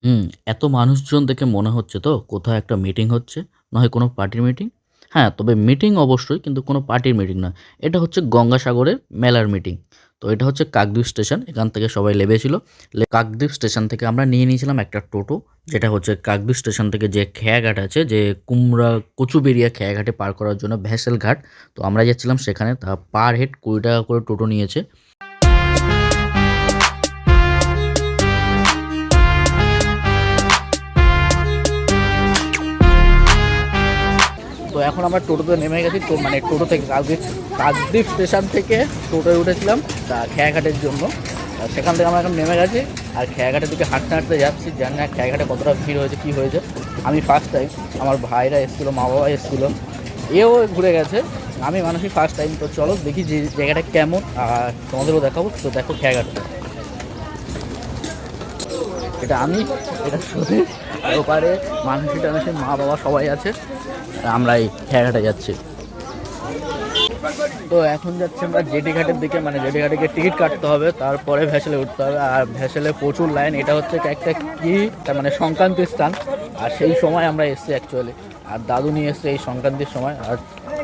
হুম, এত মানুষজন দেখে মনে হচ্ছে তো কোথাও একটা মিটিং হচ্ছে, নয় কোনো পার্টির মিটিং। হ্যাঁ, তবে মিটিং অবশ্যই কিন্তু কোনো পার্টির মিটিং নয়। এটা হচ্ছে গঙ্গাসাগরের মেলার মিটিং। তো এটা হচ্ছে কাকদ্বীপ স্টেশন। এখান থেকে সবাই নেমেছিল। কাকদ্বীপ স্টেশন থেকে আমরা নিয়ে নিয়েছিলাম একটা টোটো। যেটা হচ্ছে কাকদ্বীপ স্টেশন থেকে যে খেয়াঘাট আছে, যে কুমড়া কচুবেড়িয়া খেয়াঘাটে পার করার জন্য ভ্যাসেল ঘাট। তো আমরা যাচ্ছিলাম সেখানে। তা পার হেড ৳২০ করে টোটো নিয়েছে। তো এখন আমরা টোটোতে নেমে গেছি। তো মানে টোটো থেকে কাকদ্বীপ স্টেশন থেকে টোটোয় উঠেছিলাম তা খেয়াঘাটের জন্য। সেখান থেকে আমরা এখন নেমে গেছি আর খেয়াঘাটের দিকে হাঁটতে হাঁটতে যাচ্ছি। জানি না খেয়াঘাটে কতটা ভিড় হয়েছে, কী হয়েছে। আমি ফার্স্ট টাইম, আমার ভাইরা এসেছিলো, মা বাবা এসেছিলো, এও ঘুরে গেছে। আমি মানুষই ফার্স্ট টাইম। তো চলো দেখি যে জায়গাটা কেমন, আর তোমাদেরও দেখাবো। তো দেখো খেয়াঘাট, এটা আমি, এটা শুধু ওপারে মানুষই টানুষের মা বাবা সবাই আছে। আমরা এই খেয়াঘাটে যাচ্ছি। তো এখন যাচ্ছি আমরা জেটি ঘাটের দিকে। মানে জেটি ঘাটে গিয়ে টিকিট কাটতে হবে, তারপরে ভ্যাসেলে উঠতে হবে। আর ভ্যাসেলে প্রচুর লাইন। এটা হচ্ছে একটা কি, তার মানে সংক্রান্তির স্থান। আর সেই সময় আমরা এসেছি অ্যাকচুয়ালি। আর দাদু নিয়ে এসছে এই সংক্রান্তির সময়। আর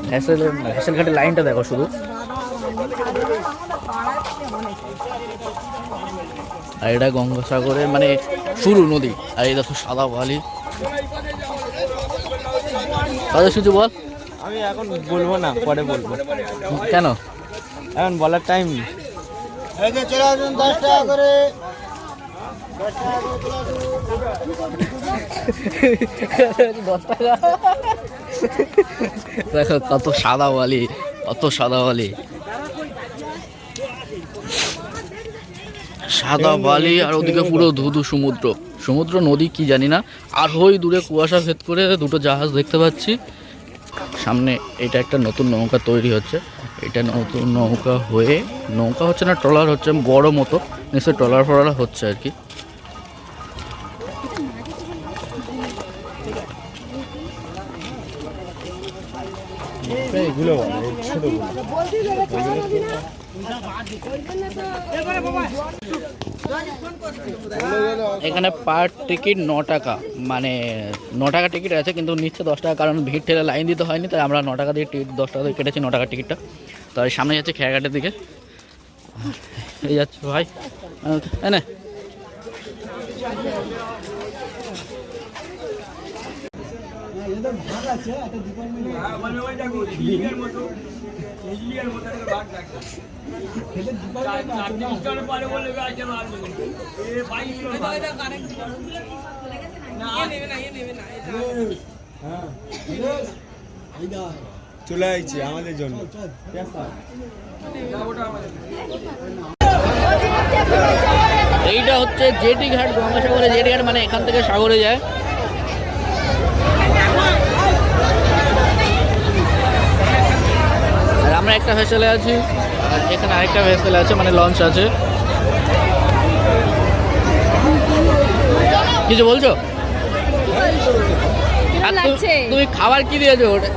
ভ্যাসেল ঘাটের লাইনটা দেখো শুধু। আর এটা গঙ্গাসাগরের মানে শুরু নদী। আর এই দেখো সাদা বালি। তাদের কিছু বল। আমি এখন বলবো না, পরে বলবো। কেন? এখন বলার টাইম নেই। চলে আসুন 10 টাকা করে। দেখো কত সাদা বালি, কত সাদা বালি, সাদা বালি। আর ওদিকে পুরো ধুধু সমুদ্র, সমুদ্র নদী কি জানি না। আর ওই দূরে কুয়াশা ভেদ করে দুটো জাহাজ দেখতে পাচ্ছি সামনে। এটা একটা নতুন নৌকা তৈরি হচ্ছে। এটা নতুন নৌকা হয়ে, নৌকা হচ্ছে না ট্রলার হচ্ছে বড় মতো, নিশ্চয়ই ট্রলার ফলার হচ্ছে আর কি। এগুলো ছোটগুলো। এখানে পার টিকিট ৯ টাকা, মানে ৯ টাকা টিকিট আছে, কিন্তু নিচ্ছে 10 টাকা, কারণ ভিড় ঠেলে লাইন দিতে হয়নি। তাই আমরা 9 টাকা দিয়ে টিকিট, 10 টাকা দিয়ে কেটেছি 9 টাকার টিকিটটা। তো সামনে যাচ্ছে খেয়াঘাটের দিকে। এই যাচ্ছে ভাই, এনে চলে আসছে আমাদের জন্য। এইটা হচ্ছে জেটি ঘাট, গঙ্গাসাগরের জেটি ঘাট, মানে এখান থেকে সাগরে যায়। আর আমরা একটা ভেসেলে আছি, আর এখানে আরেকটা ভেসেলে আছে, মানে লঞ্চ আছে। কিছু বলছো? আর তুমি খাবার কি দিয়েছো ওটা?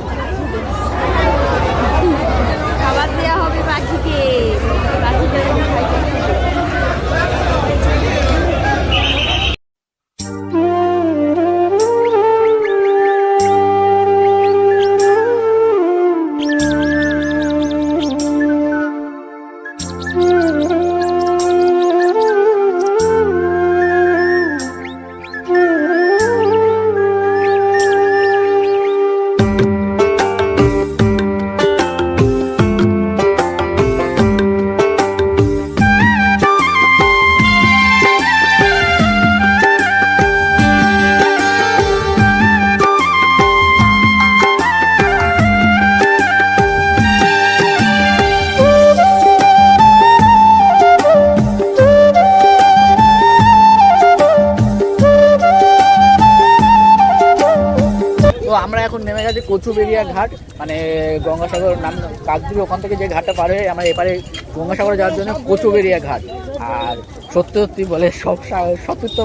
খাবার দেওয়া হবে পাখিকে, পাখিকে খাইতে। তো আমরা এখন নেমে গেছি কচুবেড়িয়া ঘাট, মানে গঙ্গাসাগর নাম কাকদ্বীপ, ওখান থেকে যে ঘাটটা পার হয়ে আমরা এপারে গঙ্গাসাগরে যাওয়ার জন্য কচুবেড়িয়া ঘাট। আর সত্যি সত্যি বলে সত্যি তো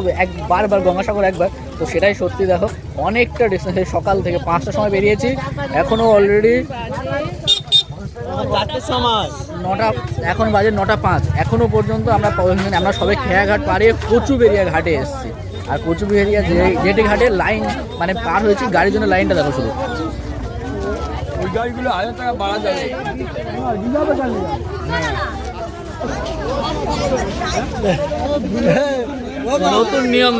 বারবার গঙ্গাসাগর একবার, তো সেটাই সত্যি। দেখো অনেকটা ডিস্টেন্স, সকাল থেকে 5টার সময় বেরিয়েছি, এখনও অলরেডি চারটের সময়। নটা, এখন বাজে 9:05। এখনো পর্যন্ত আমরা সবে খেয়াঘাট পাড়িয়ে কচুবেড়িয়া ঘাটে এসেছি। আর কচুবেড়িয়া জেটি ঘাটে লাইন মানে পার হয়েছি, গাড়ির জন্য লাইনটা দেখো শুধু। ওই গাড়িগুলো 1000 টাকা বাড়া যাবে। নতুন নিয়ম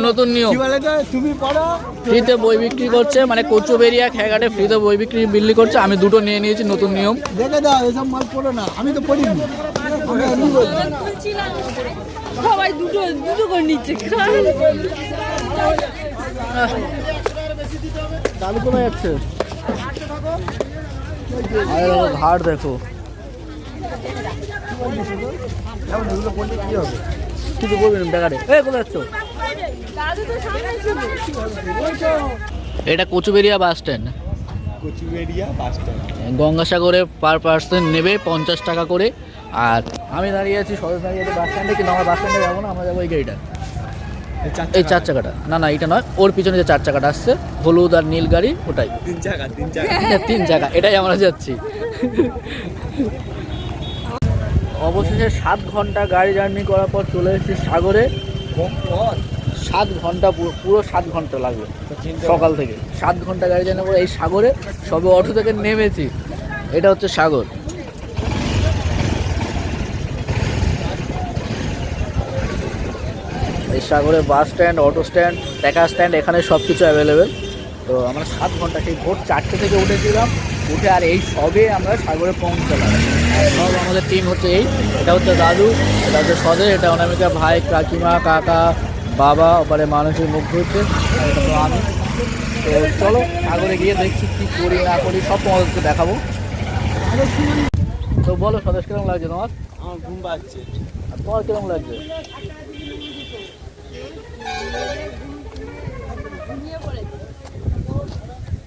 তুমি পড়ো। ফ্রিতে বই বিক্রি করছে, মানে কচুবেড়িয়া খেয়াঘাটে ফ্রিতে বই বিক্রি করছে। আমি দুটো নিয়ে নিয়েছি, নতুন নিয়ম। দেখে দাও, এসব মাল পড়ো না, আমি তো পড়িনি। সবাই দুটো দুটো করে নিচ্ছে। চালু করে যাচ্ছে। আরে দেখো ঘাট দেখো, কিছু বলবেন টাকারে। কোথায় যাচ্ছ? এটা Kachuberia bus stand. Kachuberia bus stand. গঙ্গাসাগরে পার পার্সন নেবে 50 টাকা করে। আর আমি দাঁড়িয়ে আছি সরকারি বাস স্ট্যান্ডে, কিন্তু আমার বাস স্ট্যান্ডে যাবো না, আমরা যাবো এই গাড়িটা, এই 4 চাকাটা। না এটা নয়, ওর পিছনে যে 4 চাকাটা আসছে হলুদ আর নীল গাড়ি, ওটাই। 3 চাকা 3 চাকা, এটাই আমরা যাচ্ছি। অবশেষে 7 ঘন্টা গাড়ি জার্নি করার পর চলে এসেছি সাগরে। 7 ঘন্টা, পুরো 7 ঘন্টা লাগবে সকাল থেকে। 7 ঘন্টা গাড়ি জার্নি করে এই সাগরে সবে অটো থেকে নেমেছি। এটা হচ্ছে সাগর। এই সাগরে বাস স্ট্যান্ড, অটো স্ট্যান্ড, টাকা স্ট্যান্ড, এখানে সব কিছু অ্যাভেলেবেল। তো আমরা 7 ঘন্টা, সেই ভোর 4টে থেকে উঠেছিলাম, উঠে আর এই সবে আমরা সাগরে পৌঁছলাম। সব আমাদের টিম হচ্ছে এটা হচ্ছে দাদু, এটা হচ্ছে সদের, এটা অনামিকা ভাই, কাকিমা, কাকা, বাবা, ওপারে মানুষের মুখ ধরছে, এটা তো আমি। তো চলো সাগরে গিয়ে দেখছি কী করি না করি, সব তোমাদেরকে দেখাবো। তো বলো স্বদেশ কিরকম লাগছে তোমার? আমার ঘুম পাচ্ছে। আর তোমার কিরকম লাগছে?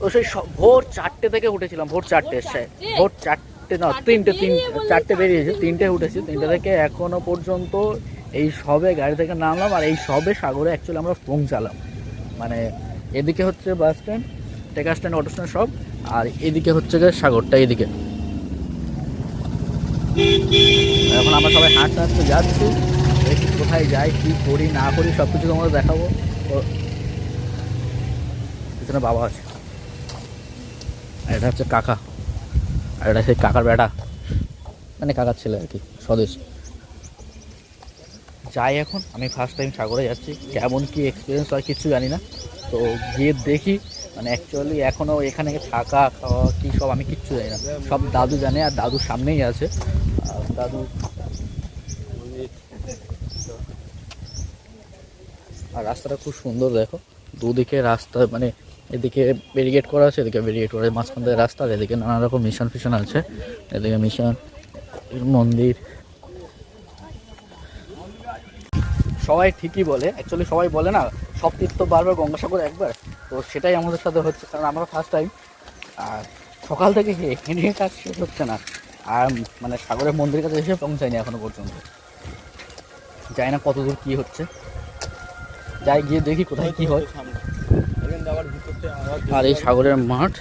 ও সেই ভোর 4টে থেকে উঠেছিলাম, ভোর 4টে, ভোর 4টে না 4টে বেরিয়েছে, 3টে উঠেছি, 3টে থেকে এখনো পর্যন্ত এই সবে গাড়ি থেকে নামলাম। আর এই সবে সাগরে অ্যাকচুয়ালি আমরা পৌঁছালাম। মানে এদিকে হচ্ছে বাস স্ট্যান্ড, টেকা স্ট্যান্ড, অটো স্ট্যান্ড সব, আর এদিকে হচ্ছে সাগরটা এদিকে। এখন আমরা সবাই হাঁটতে যাচ্ছি, দেখি কোথায় যাই, কী করি না করি সব কিছু তোমাদের দেখাবো। তো পিছনে বাবা আছে, আর এটা হচ্ছে কাকা, আর এটা সেই কাকার বেটা, মানে কাকার ছেলে আর কি, স্বদেশ। যাই এখন, আমি ফার্স্ট টাইম সাগরে যাচ্ছি, কেমন কি এক্সপিরিয়েন্স হয় কিছু জানি না। তো গিয়ে দেখি, মানে অ্যাকচুয়ালি এখনও এখানে থাকা খাওয়া কী সব আমি কিচ্ছু জানি না, সব দাদু জানে। আর দাদুর সামনেই আছে, আর দাদু। আর রাস্তাটা খুব সুন্দর দেখো, দুদিকে রাস্তা, মানে এদিকে ব্যারিকেড করা আছে, এদিকে ব্যারিকেড করা আছে, মাঝখান থেকে রাস্তা, আর এদিকে নানা রকম মিশন ফিশন আছে, এদিকে মিশন, মন্দির। সবাই ঠিকই বলে, অ্যাকচুয়ালি সবাই বলে না সব তীর্থ বারবার গঙ্গাসাগর একবার, তো সেটাই আমাদের সাথে হচ্ছে, কারণ আমরা ফার্স্ট টাইম। আর সকাল থেকে হেঁটে কাজ শেষ হচ্ছে না, আর মানে সাগরের মন্দিরের কাছে এসে পৌঁছায়নি এখনো পর্যন্ত। জানি না কত দূর কী হচ্ছে, যাই গিয়ে দেখি কোথায় কী হয়। আর এই সাগরের মাঠ,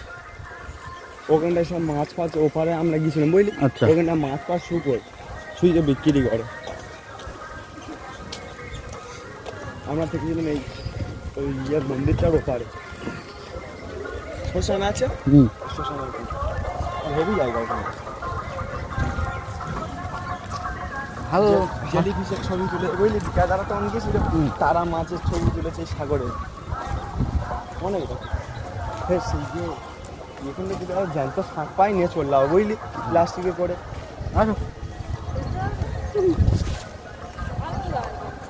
ওখানটায় সব মাছ ফাছ ওপারে আমরা গিয়েছিলাম বুঝলি। আচ্ছা। ওখানটা মাছ ফাছ শুয়ে বিক্রি করে। আমরা থেকেছিলাম এই ওই ইয়ের মন্দিরটার ওপারে, শ্মশান আছে, শ্মশান হেভি জায়গা ওখানে। ভালো জেলি ফিশের ছবি তুলে বুঝলি, তারা তো অনেকে ছিল, তারা মাছের ছবি তুলেছে সাগরে অনেক রকম। ফের সেই যে এখান থেকে যদি জ্যান্ত শাক পাই নিয়ে চললাম বুঝলি, প্লাস্টিকে করে। আসো,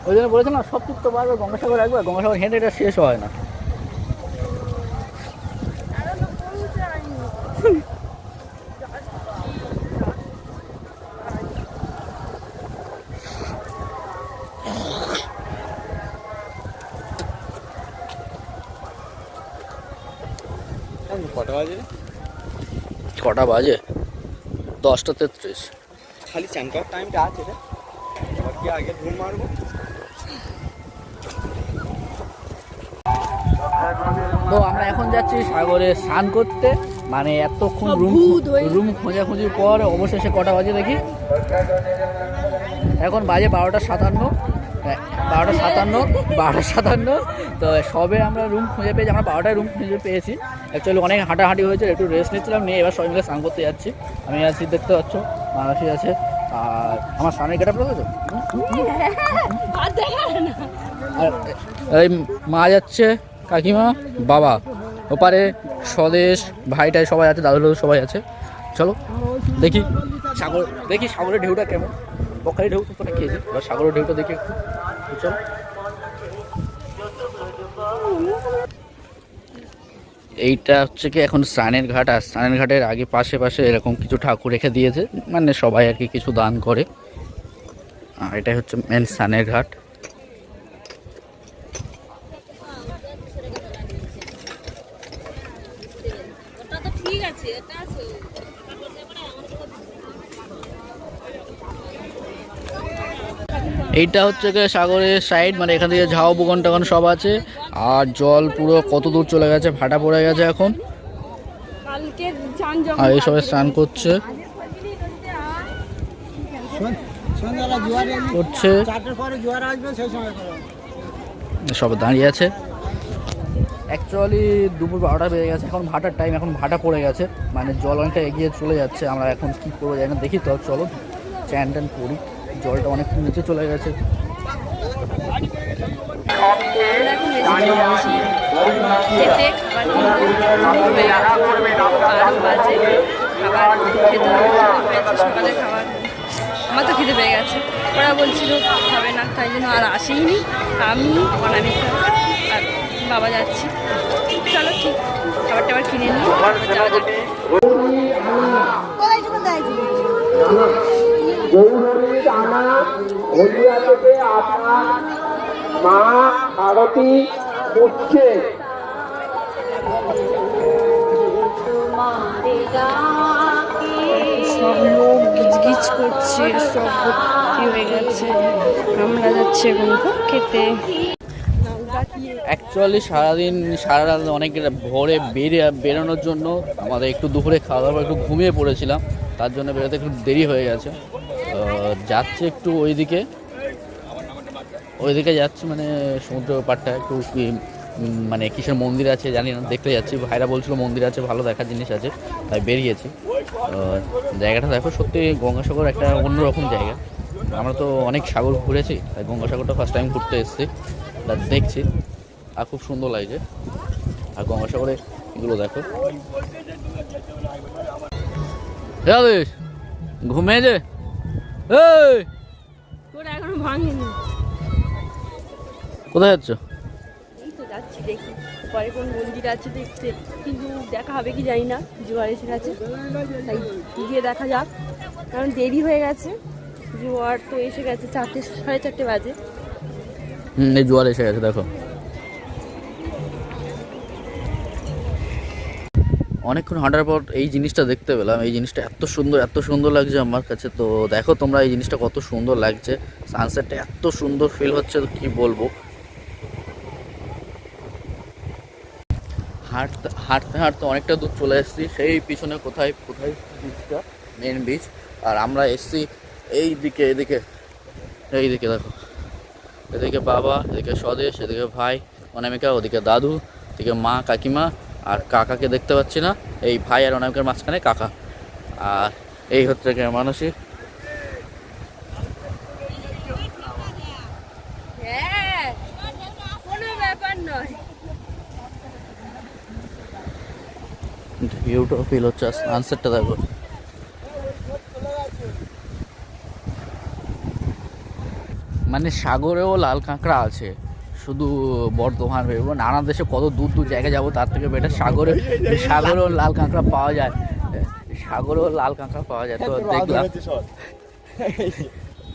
ওই জন্য বলেছে না সব তীর্থ বারবার গঙ্গাসাগর একবার, গঙ্গাসাগর হেঁটে এটা শেষ হয় না। কটা বাজে? কটা বাজে? 10:33। খালি চান করার টাইমটা আছে রে, এবার কি আগে ঘুম মারবো। তো আমরা এখন যাচ্ছি সাগরে স্নান করতে। মানে এতক্ষণ ভূত হয়ে রুম খোঁজাখুঁজির পর অবশেষে কটা বাজে দেখি, এখন বাজে 12:57, 12:57 তো সবে আমরা রুম খুঁজে পেয়েছি, আমরা 12টায় রুম খুঁজে পেয়েছি। অ্যাকচুয়ালি অনেক হাঁটাহাঁটি হয়েছে, একটু রেস্ট নিচ্ছিলাম, নিয়ে এবার সবাই মিলে স্নান করতে যাচ্ছি। আমি আছি, দেখতে পাচ্ছ মানসী আছে, আর আমার স্নানের গেট আপ রয়েছে। আর এই মা যাচ্ছে, কাকিমা, বাবা, ওপারে স্বদেশ, ভাইটাই সবাই আছে, দাদু দাদু সবাই আছে। চলো দেখি সাগরের ঢেউটা কেমন। পকারি ঢেউ তো খেয়েছি, এবার সাগরের ঢেউটা দেখি একটু। চলো। এইটা হচ্ছে কি এখন স্নানের ঘাট, আর স্নানের ঘাটের আগে পাশে এরকম কিছু ঠাকুর রেখে দিয়েছে, মানে সবাই আর কি কিছু দান করে। আর এটাই হচ্ছে মেন স্নানের ঘাট। এইটা হচ্ছে গিয়ে সাগরের সাইড, মানে এখান থেকে ঝাও বুগন টাগন সব আছে। আর জল পুরো কত দূর চলে গেছে, ভাটা পড়ে গেছে এখন। আর এই সবাই স্নান করছে সন্ধ্যাবেলা জোয়ার এলে করছে 4টার পরে জোয়ার আসবে, সেই সময় করো। সব দাঁড়িয়ে আছে। অ্যাকচুয়ালি দুপুর 12টা বেজে গেছে, এখন ভাটার টাইম, এখন ভাটা পড়ে গেছে, মানে জল অনেকটা এগিয়ে চলে যাচ্ছে। আমরা এখন কী করবো জানি না, দেখি তো, চলো চ্যান ট্যান করি। জলটা অনেক নিচে চলে গেছে। আমার তো খিদে পেয়ে গেছে, ওরা বলছিল খাবে না, তাই জন্য আর আসেইনি। আমি অনামিকা আর বাবা যাচ্ছি। চলো ঠিক, খাবারটা আবার কিনে নিই, যাওয়া যাবে। মা আরতি উঠছে। সব লোক গিজগিজ করছে, সব ভর্তি হয়ে গেছে। আমরা যাচ্ছি এখন খেতে। অ্যাকচুয়ালি সারা রাত অনেক ভোরে বেরোনোর জন্য আমাদের একটু দুপুরে খাওয়া দাওয়া একটু ঘুমিয়ে পড়েছিলাম, তার জন্য বেরোতে একটু দেরি হয়ে গেছে। যাচ্ছে একটু ওইদিকে যাচ্ছি, মানে সমুদ্র পাড়টা একটু মানে কিসের মন্দির আছে জানি না, দেখতে যাচ্ছি। ভাইরা বলছিল মন্দির আছে, ভালো দেখার জিনিস আছে, তাই বেরিয়েছি। জায়গাটা দেখো, সত্যি গঙ্গাসাগর একটা অন্যরকম জায়গা। আমরা তো অনেক সাগর ঘুরেছি, তাই গঙ্গাসাগরটা ফার্স্ট টাইম ঘুরতে এসেছি, তা দেখছি, আর খুব সুন্দর লাগছে। আর গঙ্গাসাগরে এগুলো দেখো, ঘুমিয়ে যে তোরা এখনো ভাঙেনি। কোথায় যাচ্ছ? এই তো যাচ্ছি, দেখি পরে কোন মন্দির আছে দেখতে, কিন্তু দেখা হবে কি জানি না, জোয়ার এসে গেছে, তাই গিয়ে দেখা যাক, কারণ দেরি হয়ে গেছে। জোয়ার তো এসে গেছে, 4টে 4:30 বাজে। এই জোয়ার এসে গেছে, দেখো। অনেকক্ষণ হাঁটার পর এই জিনিসটা দেখতে পেলাম। এই জিনিসটা এত সুন্দর লাগছে আমার কাছে। তো দেখো তোমরা এই জিনিসটা কত সুন্দর লাগছে, সানসেটটা এত সুন্দর ফিল হচ্ছে, কি বলবো। হাঁটতে অনেকটা দূর চলে এসেছি, সেই পিছনে কোথায় বিচটা, মেন বিচ। আর আমরা এসেছি এইদিকে দেখো, এদিকে বাবা, এদিকে স্বদেশ, এদিকে ভাই অনামিকা, ওদিকে দাদু, এদিকে মা কাকিমা, আর কাকাকে দেখতে পাচ্ছি না। এই ভাই আর অনামিকার মাঝখানে কাকা, আর এই হচ্ছে মানসী। হ্যাঁ, কোনো ব্যাপার নয়। ভিউটা ফিল হচ্ছে, সানসেটটা দেখো। মানে সাগরেও লাল কাঁকড়া আছে, শুধু বর্ধমান ভেবো, নানা দেশে কত দূর জায়গায় যাবো, তার থেকে বেটার সাগরেও লাল কাঁকড়া পাওয়া যায়, তো দেখলাম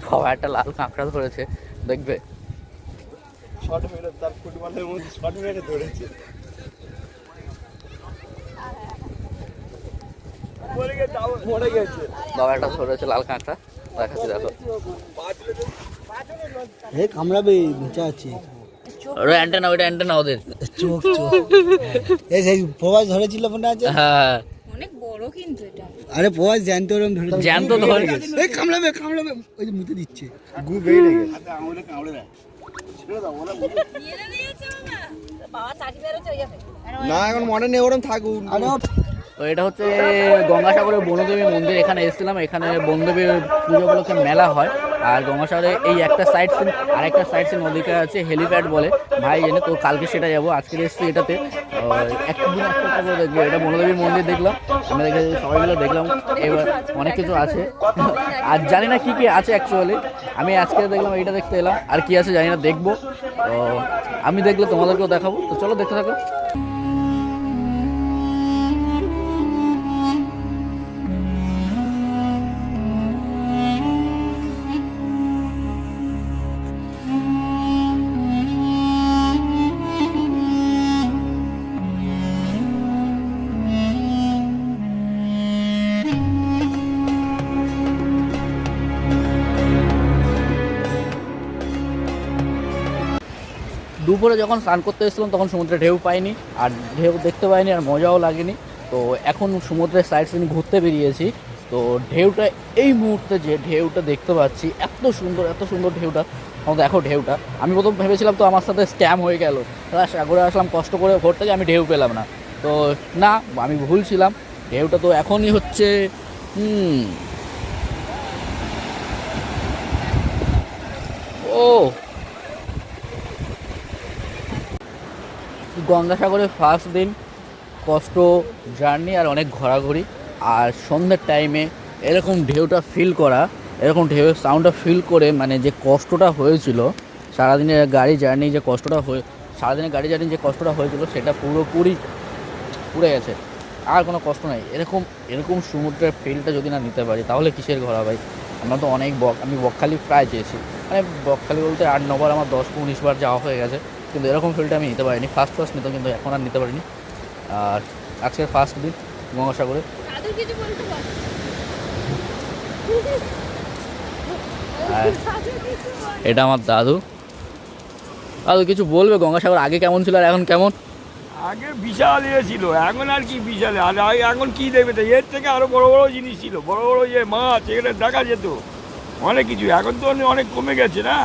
সবাই একটা লাল কাঁকড়া ধরেছে, দেখবে। বাবা একটা ধরেছে লাল কাঁকড়া, দেখাচ্ছি দেখো। কামড়াবে, বেঁচে আছে। ওটা অ্যান্টেনা ওদের চোখ এই সেই প্রবাস ধরেছিল মনে আছে। হ্যাঁ, পারবো কিন্তু এটা। আরে বস জ্যান্ত ওরম ধরে জ্যান্ত ধরে এই কামড়াবে কামড়াবে ওই যে মুতে দিচ্ছে গু বেড়ে গেছে। না এখন মনে নেই, ওরম থাকুন। আরে তো এটা হচ্ছে গঙ্গাসাগরের বনদেবী মন্দির। এখানে এসেছিলাম, এখানে বনদেবীর পুজো উপলক্ষে মেলা হয়। আর গঙ্গাসাগরে এই একটা সাইড সিন আর একটা সাইড সিন ওদিকে আছে হেলিপ্যাড বলে ভাই জেনে, তো কালকে সেটা যাবো। আজকে এসেছি এটাতে, একটা দিন একটা করে দেখবো। এটা বনদেবীর মন্দির দেখলাম, আমি দেখে সবাই মিলে দেখলাম। এবার অনেক কিছু আছে আর জানি না কি কি আছে অ্যাকচুয়ালি। আমি আজকে দেখলাম এইটা দেখতে এলাম, আর কি আছে জানি না, দেখবো। তো আমি দেখলে তোমাদেরকেও দেখাবো, তো চলো দেখতে থাকো। দুপুরে যখন স্নান করতে এসেছিলাম তখন সমুদ্রে ঢেউ পাইনি, আর ঢেউ দেখতে পাইনি, আর মজাও লাগেনি। তো এখন সমুদ্রের সাইড সিন ঘুরতে বেরিয়েছি। তো ঢেউটা এই মুহূর্তে যে ঢেউটা দেখতে পাচ্ছি, এত সুন্দর ঢেউটা। দেখো ঢেউটা, আমি প্রথম ভেবেছিলাম তো আমার সাথে স্ক্যাম হয়ে গেল, সাগরে আসলাম কষ্ট করে ঘুরতে গিয়ে আমি ঢেউ পেলাম না। তো না, আমি ভুল ছিলাম। ঢেউটা তো এখনই হচ্ছে ও গঙ্গাসাগরের ফার্স্ট দিন, কষ্ট, জার্নি আর অনেক ঘোরাঘুরি। আর সন্ধ্যের টাইমে এরকম ঢেউটা ফিল করা, এরকম ঢেউয়ের সাউন্ডটা ফিল করে, মানে যে কষ্টটা হয়েছিল সারাদিনের গাড়ি জার্নি, যে কষ্টটা সারাদিনের গাড়ি জার্নি যে কষ্টটা হয়েছিল সেটা পুরোপুরি পুড়ে গেছে। আর কোনো কষ্ট নাই। এরকম সমুদ্রের ফিলটা যদি না নিতে পারি তাহলে কিসের ঘোরা ভাই। আমরা তো অনেক আমি বকখালি প্রায় চেয়েছি, মানে বকখালি বলতে 8-9 বার, আমার 10-19 বার যাওয়া হয়ে গেছে, কিন্তু এরকম ফিলটা আমি নিতে পারিনি। ফার্স্ট নিতাম, কিন্তু এখন আর নিতে পারিনি। আর আজকের ফার্স্ট দিন গঙ্গাসাগরে। আর এটা আমার দাদু। কিছু বলবে গঙ্গাসাগর আগে কেমন ছিল আর এখন কেমন? আগে বিশাল ছিল, এখন আর কি বিশাল। আর এখন কি দেখবে, তো এর থেকে আরো বড় বড় জিনিস ছিল, বড় বড় যে মাছ এখানে দেখা যেত, অনেক কিছু। এখন তো অনেক কমে গেছে না।